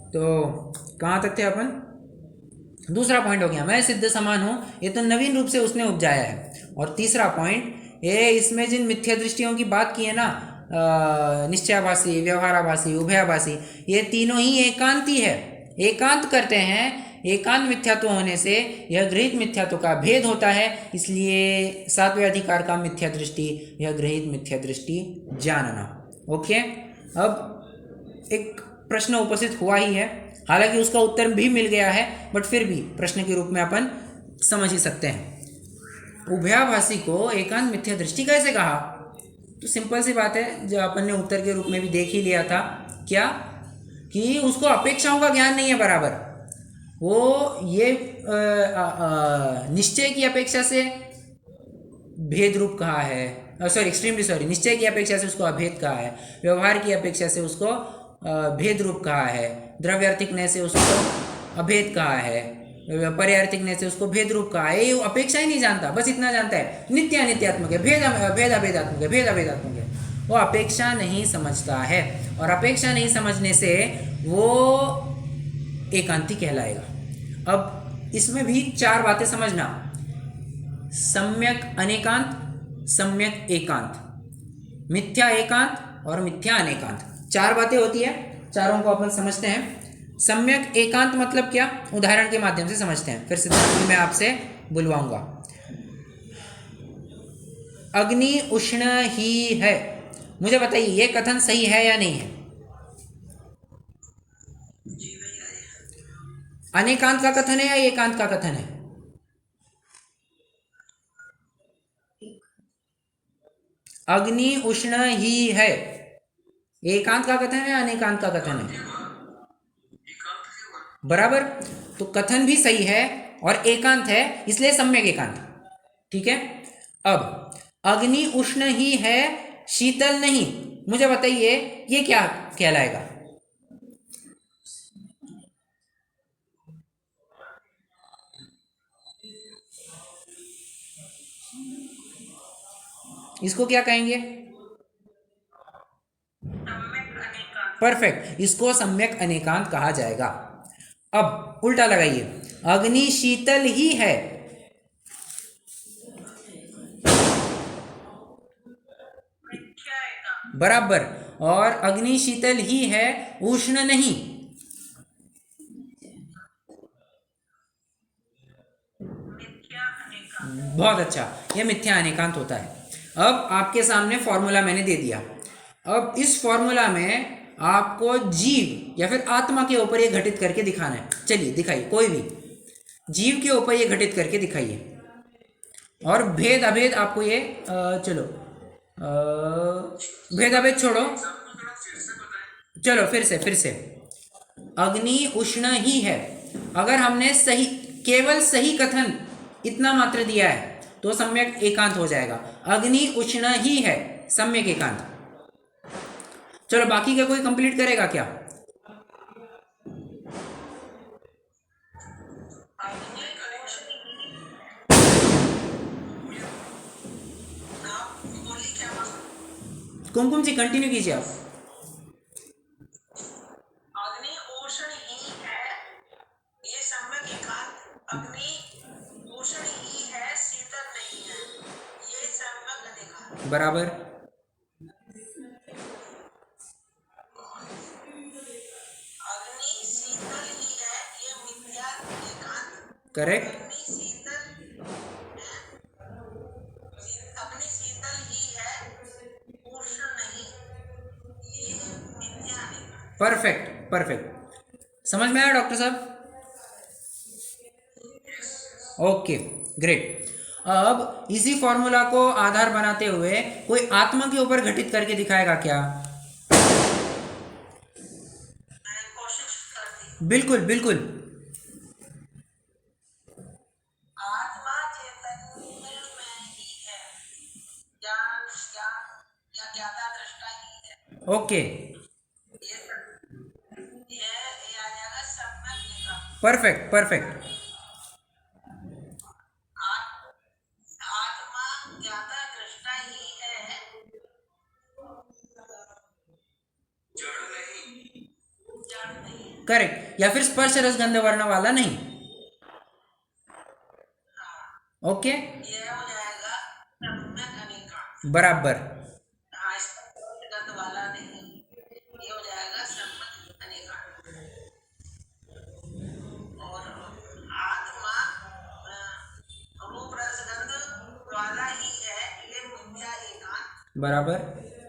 तो कहाँ तक थे अपन? दूसरा पॉइंट हो गया मैं सिद्ध समान हूँ, ये तो नवीन रूप से उसने उपजाया है। और तीसरा पॉइंट, ये इसमें जिन मिथ्या दृष्टियों की बात की है ना, निश्चयाभासी, व्यवहाराभासी, उभयाभासी, ये तीनों ही एकांती है, एकांत करते हैं। एकांत मिथ्यात्व होने से यह गृहीत मिथ्यात्व का भेद होता है, इसलिए सातवें अधिकार का मिथ्या दृष्टि, यह गृहीत मिथ्या दृष्टि जानना। ओके, अब एक प्रश्न उपस्थित हुआ ही है, हालांकि उसका उत्तर भी मिल गया है, बट फिर भी प्रश्न के रूप में अपन समझ ही सकते हैं। उभयाभासी को एकांत मिथ्या दृष्टि कैसे कहा? तो सिंपल सी बात है, जो अपन ने उत्तर के रूप में भी देख ही लिया था, क्या कि उसको अपेक्षाओं का ज्ञान नहीं है बराबर। वो ये निश्चय की अपेक्षा से भेद रूप कहा है, सॉरी एक्सट्रीमली सॉरी, निश्चय की अपेक्षा से उसको अभेद कहा है, व्यवहार की अपेक्षा से उसको भेद रूप कहा है, द्रव्यार्थिकने से उसको अभेद कहा है, पर्यार्थिकने से उसको भेद रूप कहा है। ये अपेक्षा ही नहीं जानता, बस इतना जानता है नित्य अनित्यात्मक है, भेद अभेदात्मक है, भेद अभेदात्मक है। वो अपेक्षा नहीं समझता है, और अपेक्षा नहीं समझने से वो एकांती कहलाएगा। अब इसमें भी चार बातें समझना, सम्यक अनेकांत, सम्यक एकांत, मिथ्या एकांत और मिथ्या अनेकांत, चार बातें होती है, चारों को अपन समझते हैं। सम्यक एकांत मतलब क्या, उदाहरण के माध्यम से समझते हैं, फिर सिद्धांत मैं आपसे बुलवाऊंगा। अग्नि उष्ण ही है, मुझे बताइए ये कथन सही है या नहीं है? अनेकांत का कथन है या एकांत का कथन है? अग्नि उष्ण ही है, एकांत का कथन है या अनेकांत का कथन है? बराबर, तो कथन भी सही है और एकांत है, इसलिए सम्यक एकांत। ठीक है, अब अग्नि उष्ण ही है, शीतल नहीं, मुझे बताइए ये क्या कहलाएगा? इसको क्या कहेंगे? परफेक्ट, इसको सम्यक अनेकांत कहा जाएगा। अब उल्टा लगाइए, अग्नि शीतल ही है, बराबर, और अग्नि शीतल ही है, उष्ण नहीं। बहुत अच्छा, यह मिथ्या अनेकांत होता है। अब आपके सामने फॉर्मूला मैंने दे दिया, अब इस फॉर्मूला में आपको जीव या फिर आत्मा के ऊपर ये घटित करके दिखाना है। चलिए दिखाइए, कोई भी जीव के ऊपर ये घटित करके दिखाइए, और भेद अभेद आपको ये चलो भेद अभेद छोड़ो, चलो फिर से अग्नि उष्ण ही है, अगर हमने सही, केवल सही कथन इतना मात्र दिया है तो सम्यक एकांत हो जाएगा। अग्नि उष्ण ही है, सम्यक एकांत। चलो बाकी का कोई कंप्लीट करेगा क्या? कुमकुम जी कंटिन्यू कीजिए आप। अग्नि उष्ण ही है, ये सम्यक एकांत। अग्नि उष्ण ही है, शीतल नहीं है, ये सम्यक अनेकांत। बराबर, अग्नि शीतल ही है, ये मिथ्या एकांत। करेक्ट, अग्नि शीतल है, अग्नि शीतल ही है, उष्ण नहीं, ये मिथ्या अनेकांत। परफेक्ट परफेक्ट, समझ में आया डॉक्टर साहब? Okay great. अब इसी फॉर्मूला को आधार बनाते हुए कोई आत्मा के ऊपर घटित करके दिखाएगा क्या? कोशिश करती, बिल्कुल बिल्कुल, आत्मा चैतन्य में ही है, ज्ञान ज्ञान या ज्ञाता दृष्टा ही है। ओके, ये आ जाएगा सम्यक एकांत। परफेक्ट परफेक्ट, आत्मा ज्ञाता दृष्टा ही है, जड़ नहीं, जड़ नहीं। करेक्ट, या फिर स्पर्श रस गंध वर्ण वाला नहीं। ओके, ये हो जाएगा सम्यक अनेकांत। बराबर। हाँ, स्पर्श गंध वाला नहीं, ये हो जाएगा सम्यक अनेकांत। और आत्मा रूप रस गंध वाला ही है, ये मिथ्या एकांत। बराबर।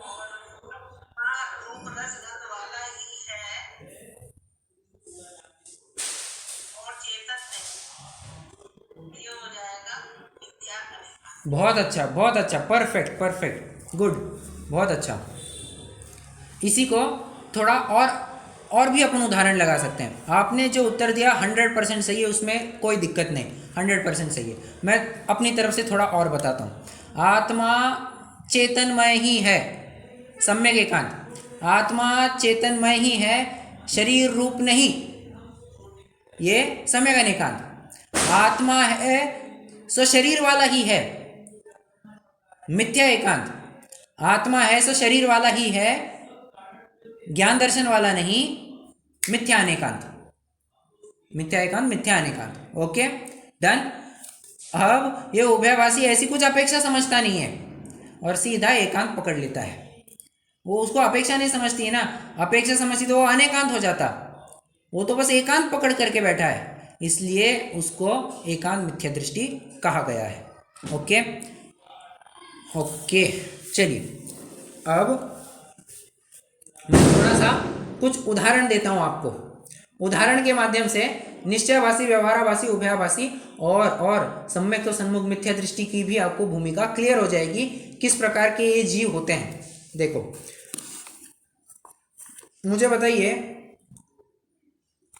और आत्मा रूप रस गंध वाला ही है और चेतन नहीं, ये हो जाएगा मिथ्या अनेकांत। बहुत अच्छा, बहुत अच्छा, परफेक्ट परफेक्ट, गुड, बहुत अच्छा। इसी को थोड़ा और भी अपन उदाहरण लगा सकते हैं। आपने जो उत्तर दिया 100% सही है, उसमें कोई दिक्कत नहीं, 100% सही है। मैं अपनी तरफ से थोड़ा और बताता हूँ। आत्मा चेतनमय ही है, सम्यक एकांत। आत्मा चेतनमय ही है, शरीर रूप नहीं, ये सम्यक अनेकांत। आत्मा है सो शरीर वाला ही है, मिथ्या एकांत। आत्मा है सो शरीर वाला ही है, ज्ञान दर्शन वाला नहीं, मिथ्या अनेकांत। मिथ्या एकांत, मिथ्या अनेकांत। Okay, done. अब ये उभयभाषी ऐसी कुछ अपेक्षा समझता नहीं है और सीधा एकांत पकड़ लेता है। वो उसको अपेक्षा नहीं समझती है ना, अपेक्षा समझती तो वो अनेकांत हो जाता। वो तो बस एकांत पकड़ करके बैठा है, इसलिए उसको एकांत मिथ्या दृष्टि कहा गया है। ओके ओके, चलिए अब मैं थोड़ा सा कुछ उदाहरण देता हूँ आपको। उदाहरण के माध्यम से निश्चयभाषी, व्यवहाराभाषी, उभयाभाषी और सम्यक तो सन्मुख मिथ्या दृष्टि की भी आपको भूमिका क्लियर हो जाएगी, किस प्रकार के ये जीव होते हैं। देखो, मुझे बताइए,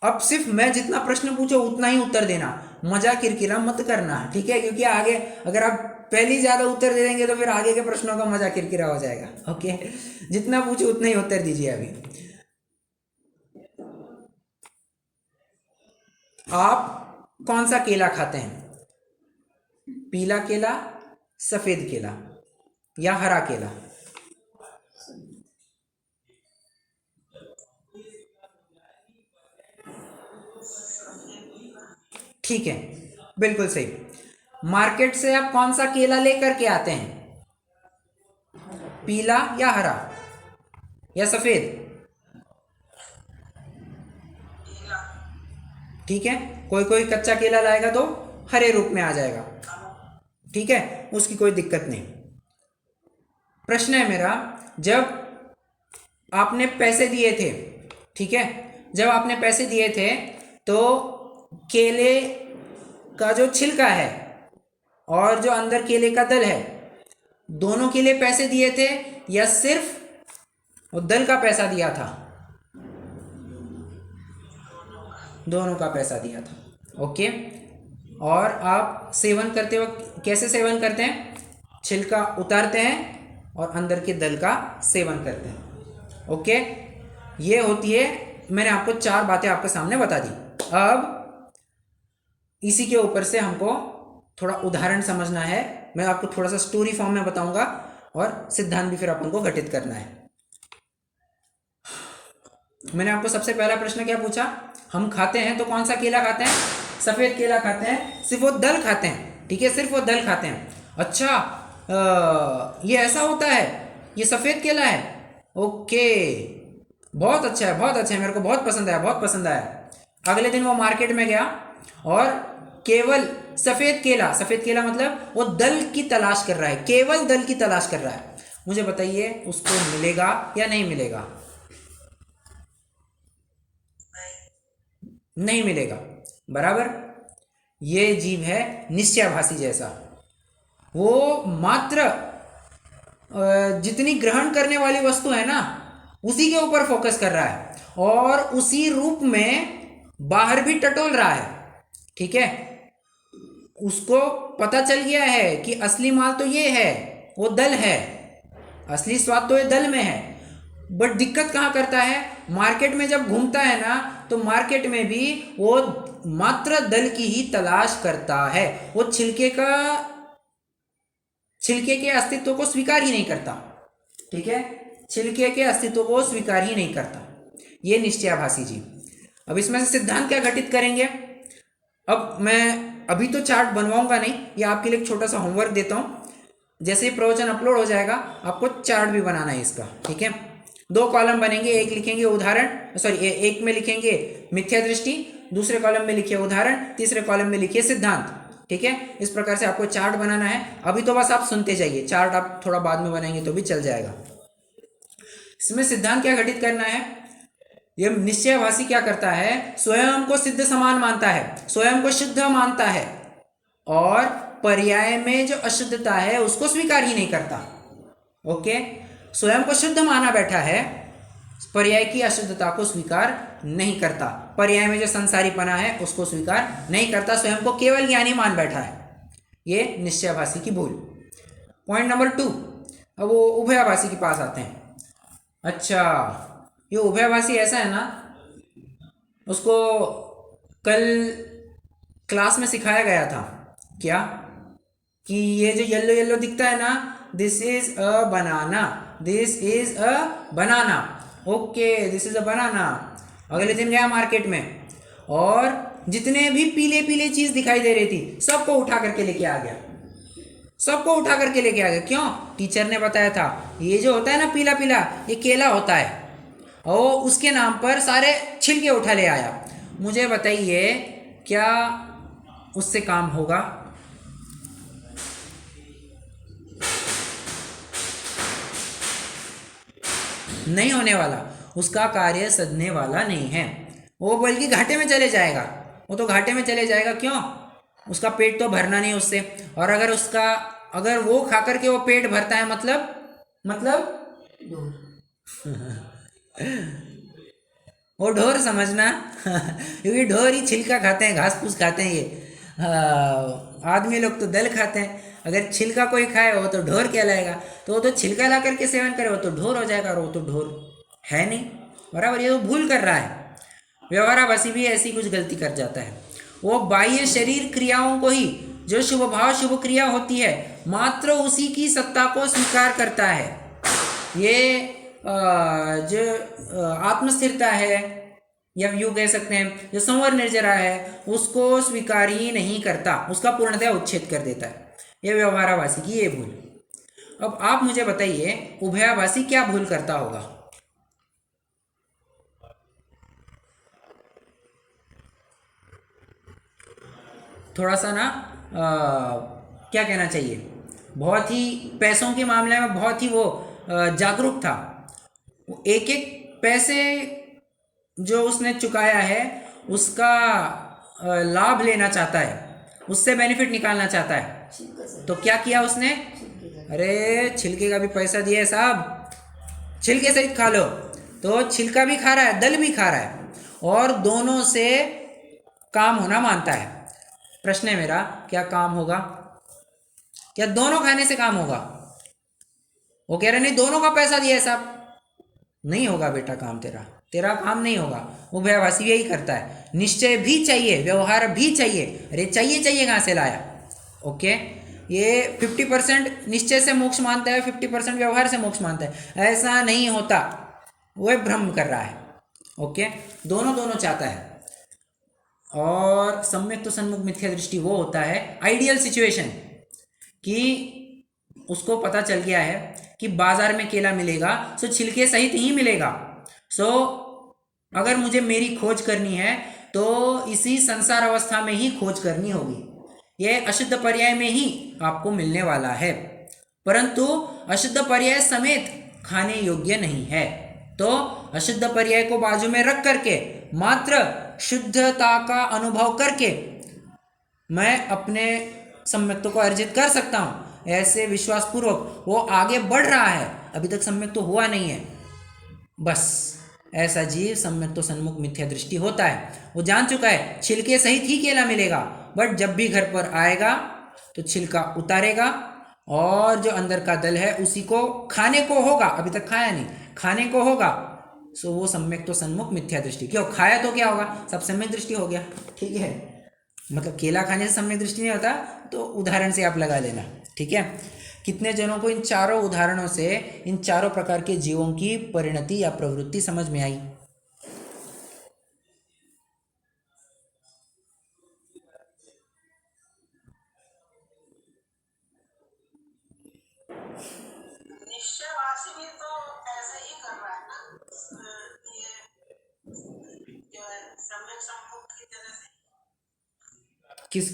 अब सिर्फ मैं जितना प्रश्न पूछो उतना ही उत्तर देना, मजा किरकिरा मत करना, ठीक है? क्योंकि आगे अगर आप पहले ज्यादा उत्तर दे देंगे तो फिर आगे के प्रश्नों का मजा किरकिरा हो जाएगा। ओके, जितना पूछो उतना ही उत्तर दीजिए। अभी आप कौन सा केला खाते हैं? पीला केला, सफेद केला या हरा केला? ठीक है, बिल्कुल सही। मार्केट से आप कौन सा केला लेकर के आते हैं? पीला या हरा या सफेद? ठीक है, कोई कोई कच्चा केला लाएगा तो हरे रूप में आ जाएगा, ठीक है, उसकी कोई दिक्कत नहीं। प्रश्न है मेरा, जब आपने पैसे दिए थे, ठीक है, जब आपने पैसे दिए थे तो केले का जो छिलका है और जो अंदर केले का दल है, दोनों के लिए पैसे दिए थे या सिर्फ वो दल का पैसा दिया था? दोनों का पैसा दिया था। ओके, और आप सेवन करते वक्त कैसे सेवन करते हैं? छिलका उतारते हैं और अंदर के दल का सेवन करते हैं। ओके, ये होती है, मैंने आपको 4 बातें आपके सामने बता दी। अब इसी के ऊपर से हमको थोड़ा उदाहरण समझना है। मैं आपको थोड़ा सा स्टोरी फॉर्म में बताऊंगा और सिद्धांत भी फिर अपन को घटित करना है। मैंने आपको सबसे पहला प्रश्न क्या पूछा? हम खाते हैं तो कौन सा केला खाते हैं? सफेद केला खाते हैं, सिर्फ वो दल खाते हैं, ठीक है, सिर्फ वो दल खाते हैं। अच्छा, ये ऐसा होता है, ये सफेद केला है। ओके, बहुत अच्छा है, बहुत अच्छा है, मेरे को बहुत पसंद आया, बहुत पसंद आया। अगले दिन वो मार्केट में गया और केवल सफेद केला मतलब वो दल की तलाश कर रहा है, केवल दल की तलाश कर रहा है। मुझे बताइए, उसको मिलेगा या नहीं मिलेगा? नहीं मिलेगा, बराबर। ये जीव है निश्चयाभासी जैसा, वो मात्र जितनी ग्रहण करने वाली वस्तु है ना, उसी के ऊपर फोकस कर रहा है और उसी रूप में बाहर भी टटोल रहा है, ठीक है। उसको पता चल गया है कि असली माल तो ये है, वो दल है, असली स्वाद तो ये दल में है। बट दिक्कत कहाँ करता है? मार्केट में जब घूमता है ना, तो मार्केट में भी वो मात्र दल की ही तलाश करता है, वो छिलके के अस्तित्व को स्वीकार ही नहीं करता, ठीक है, छिलके के अस्तित्व को स्वीकार ही नहीं करता। ये निश्चयाभासी जीव। अब इसमें से सिद्धांत क्या घटित करेंगे। अब मैं अभी तो चार्ट बनवाऊंगा नहीं, ये आपके लिए एक छोटा सा होमवर्क देता हूँ। जैसे ही प्रवचन अपलोड हो जाएगा आपको चार्ट भी बनाना है इसका, ठीक है। 2 कॉलम बनेंगे, एक लिखेंगे उदाहरण, सॉरी एक में लिखेंगे मिथ्या दृष्टि, दूसरे कॉलम में लिखिए उदाहरण, तीसरे कॉलम में लिखिए सिद्धांत, ठीक है। इस प्रकार से आपको चार्ट बनाना है। अभी तो बस आप सुनते जाइए, चार्ट आप थोड़ा बाद में बनाएंगे तो भी चल जाएगा। इसमें सिद्धांत क्या घटित करना है। यह निश्चयभाषी क्या करता है, स्वयं को सिद्ध समान मानता है, स्वयं को शुद्ध मानता है और पर्याय में जो अशुद्धता है उसको स्वीकार ही नहीं करता। ओके, स्वयं को शुद्ध माना बैठा है, पर्याय की अशुद्धता को स्वीकार नहीं करता, पर्याय में जो संसारीपना है उसको स्वीकार नहीं करता, स्वयं को केवल ज्ञानी मान बैठा है। ये निश्चयभाषी की भूल। पॉइंट नंबर 2, अब वो उभयभाषी के पास आते हैं। अच्छा, ये उभयभाषी ऐसा है ना, उसको कल क्लास में सिखाया गया था क्या, कि ये जो येलो येलो दिखता है ना, this is a banana, this is a banana, okay this is a banana. अगले दिन गया मार्केट में और जितने भी पीले पीले चीज दिखाई दे रही थी सबको उठा करके लेके आ गया, सबको उठा करके लेके आ गया। क्यों, टीचर ने बताया था ये जो होता है ना पीला पीला, ये केला होता है, और उसके नाम पर सारे छिलके उठा ले आया। मुझे बताइए क्या उससे काम होगा। नहीं होने वाला, उसका कार्य सधने वाला नहीं है, वो बल्कि घाटे में चले जाएगा। वो तो घाटे में चले जाएगा, क्यों, उसका पेट तो भरना नहीं उससे। और अगर वो खा करके वो पेट भरता है मतलब वो ढोर समझना क्योंकि ढोर ही छिलका खाते हैं, घास फूस खाते हैं ये। आदमी लोग तो दल खाते हैं। अगर छिलका कोई खाए वो तो ढोर कहलाएगा, तो वो तो छिलका ला करके सेवन करे वो तो ढोर हो जाएगा, और वो तो ढोर है नहीं, बराबर। ये वो भूल कर रहा है। व्यवहाराभासी भी ऐसी कुछ गलती कर जाता है। वो बाह्य शरीर क्रियाओं को ही, जो शुभ भाव शुभ क्रिया होती है, मात्र उसी की सत्ता को स्वीकार करता है। ये जो आत्मस्थिरता है, या यूँ कह सकते हैं जो संवर निर्जरा है, उसको स्वीकार ही नहीं करता, उसका पूर्णतः उच्छेद कर देता है। यह व्यवहाराभासी की ये भूल। अब आप मुझे बताइए उभयाभासी क्या भूल करता होगा। थोड़ा सा ना क्या कहना चाहिए, बहुत ही पैसों के मामले में बहुत ही वो जागरूक था। एक एक पैसे जो उसने चुकाया है उसका लाभ लेना चाहता है, उससे बेनिफिट निकालना चाहता है। तो क्या किया उसने, अरे छिलके का भी पैसा दिया है साहब, छिलके सहित खा लो। तो छिलका भी खा रहा है, दल भी खा रहा है, और दोनों से काम होना मानता है। प्रश्न है मेरा, क्या काम होगा, क्या दोनों खाने से काम होगा। वो कह रहे नहीं दोनों का पैसा दिया है साहब, नहीं होगा बेटा काम, तेरा काम नहीं होगा। वो उभयभाषी यही करता है, निश्चय भी चाहिए व्यवहार भी चाहिए। अरे चाहिए कहाँ से लाया। ओके, ये 50% निश्चय से मोक्ष मानता है, 50% व्यवहार से मोक्ष मानता है, ऐसा नहीं होता, वह भ्रम कर रहा है। ओके, दोनों चाहता है। और सम्यक तो सन्मुख मिथ्या दृष्टि वो होता है आइडियल सिचुएशन, कि उसको पता चल गया है कि बाजार में केला मिलेगा सो छिलके सहित ही मिलेगा। सो अगर मुझे मेरी खोज करनी है तो इसी संसार अवस्था में ही खोज करनी होगी, यह अशुद्ध पर्याय में ही आपको मिलने वाला है, परंतु अशुद्ध पर्याय समेत खाने योग्य नहीं है। तो अशुद्ध पर्याय को बाजू में रख करके मात्र शुद्धता का अनुभव करके मैं अपने सम्यक्त्व को अर्जित कर सकता हूँ। ऐसे विश्वास पूर्वक वो आगे बढ़ रहा है, अभी तक सम्यक तो हुआ नहीं है, बस ऐसा जीव सम्यक तो सन्मुख मिथ्या दृष्टि होता है। वो जान चुका है छिलके सहित ही केला मिलेगा, बट जब भी घर पर आएगा तो छिलका उतारेगा और जो अंदर का दल है उसी को खाने को होगा, अभी तक खाया नहीं, खाने को होगा। सो वो सम्यक तो सन्मुख मिथ्या दृष्टि, क्यों खाया तो क्या होगा, सब सम्यक दृष्टि हो गया। ठीक है, मतलब केला खाने से सम्यक दृष्टि नहीं होता, तो उदाहरण से आप लगा लेना। ठीक है, कितने जनों को इन चारों उदाहरणों से इन चारों प्रकार के जीवों की परिणति या प्रवृत्ति समझ में आई। किस,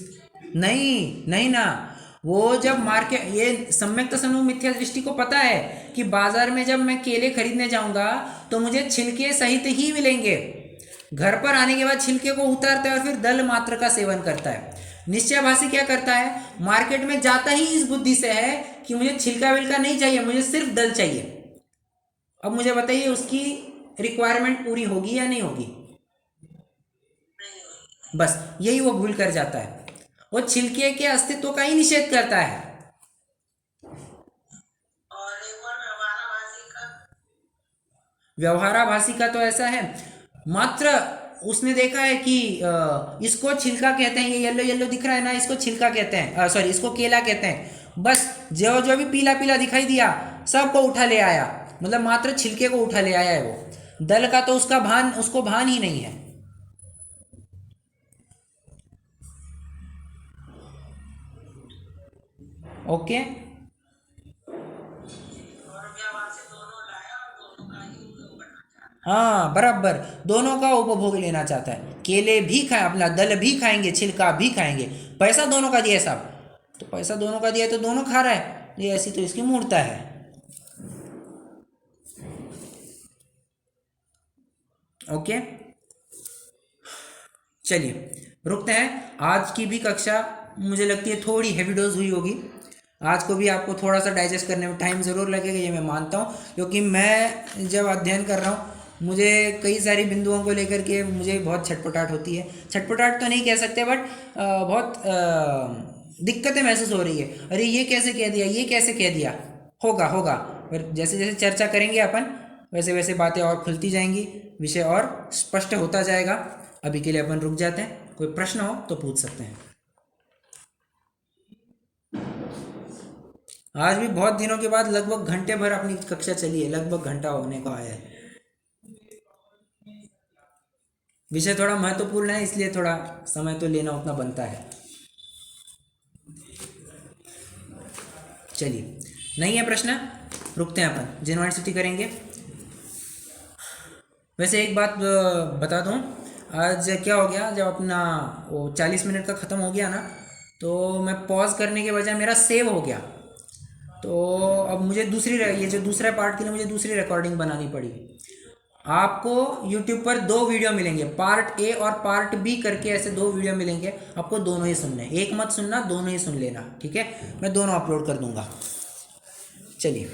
नहीं नहीं ना, वो जब मार्केट, ये सम्यक समूह मिथ्या दृष्टि को पता है कि बाजार में जब मैं केले खरीदने जाऊंगा तो मुझे छिलके सहित ही मिलेंगे। घर पर आने के बाद छिलके को उतारता है और फिर दल मात्र का सेवन करता है। निश्चयभाषी क्या करता है, मार्केट में जाता ही इस बुद्धि से है कि मुझे छिलका विलका नहीं चाहिए, मुझे सिर्फ दल चाहिए। अब मुझे बताइए उसकी रिक्वायरमेंट पूरी होगी या नहीं होगी? बस यही वो भूल कर जाता है, वो छिलके के अस्तित्व का ही निषेध करता है। और एक और व्यवहाराभासी का, व्यवहाराभासी का तो ऐसा है, मात्र उसने देखा है कि इसको छिलका कहते हैं, ये येलो येलो दिख रहा है ना, इसको छिलका कहते हैं, सॉरी इसको केला कहते हैं। बस जो जो भी पीला पीला दिखाई दिया सबको उठा ले आया, मतलब मात्र छिलके को उठा ले आया है वो, दल का तो उसको भान ही नहीं है। ओके, और व्यवहार से दोनों लाया और दोनों का ही उपयोग करना चाहता हाँ बराबर, दोनों का उपभोग लेना चाहता है। केले भी खाए, अपना दल भी खाएंगे, छिलका भी खाएंगे, पैसा दोनों का दिया है साहब, तो पैसा दोनों का दिया है तो दोनों खा रहा है, ये ऐसी तो इसकी मूर्खता है। ओके, चलिए रुकते हैं। आज की भी कक्षा मुझे लगती है थोड़ी हेवी डोज हुई होगी, आज को भी आपको थोड़ा सा डाइजेस्ट करने में टाइम ज़रूर लगेगा, ये मैं मानता हूँ, क्योंकि मैं जब अध्ययन कर रहा हूँ मुझे कई सारी बिंदुओं को लेकर के मुझे बहुत छटपटाहट होती है। छटपटाहट तो नहीं कह सकते, बट बहुत दिक्कतें महसूस हो रही है। अरे ये कैसे कह दिया, ये कैसे कह दिया, होगा होगा, पर जैसे जैसे चर्चा करेंगे अपन वैसे वैसे बातें और खुलती जाएंगी, विषय और स्पष्ट होता जाएगा। अभी के लिए अपन रुक जाते हैं, कोई प्रश्न हो तो पूछ सकते हैं। आज भी बहुत दिनों के बाद लगभग घंटे भर अपनी कक्षा चली है, लगभग घंटा होने को आया है। विषय थोड़ा महत्वपूर्ण है, इसलिए थोड़ा समय तो लेना उतना बनता है। चलिए, नहीं है प्रश्न, रुकते हैं अपन, यूनिवर्सिटी करेंगे। वैसे एक बात बता दूं, आज क्या हो गया, जब अपना वो 40 मिनट का ख़त्म हो गया ना, तो मैं पॉज करने के बजाय मेरा सेव हो गया, तो अब मुझे ये जो दूसरा पार्ट के लिए मुझे दूसरी रिकॉर्डिंग बनानी पड़ी। आपको YouTube पर 2 वीडियो मिलेंगे, पार्ट ए और पार्ट बी करके, ऐसे 2 वीडियो मिलेंगे, आपको दोनों ही सुनने, एक मत सुनना, दोनों ही सुन लेना, ठीक है? मैं दोनों अपलोड कर दूंगा। चलिए।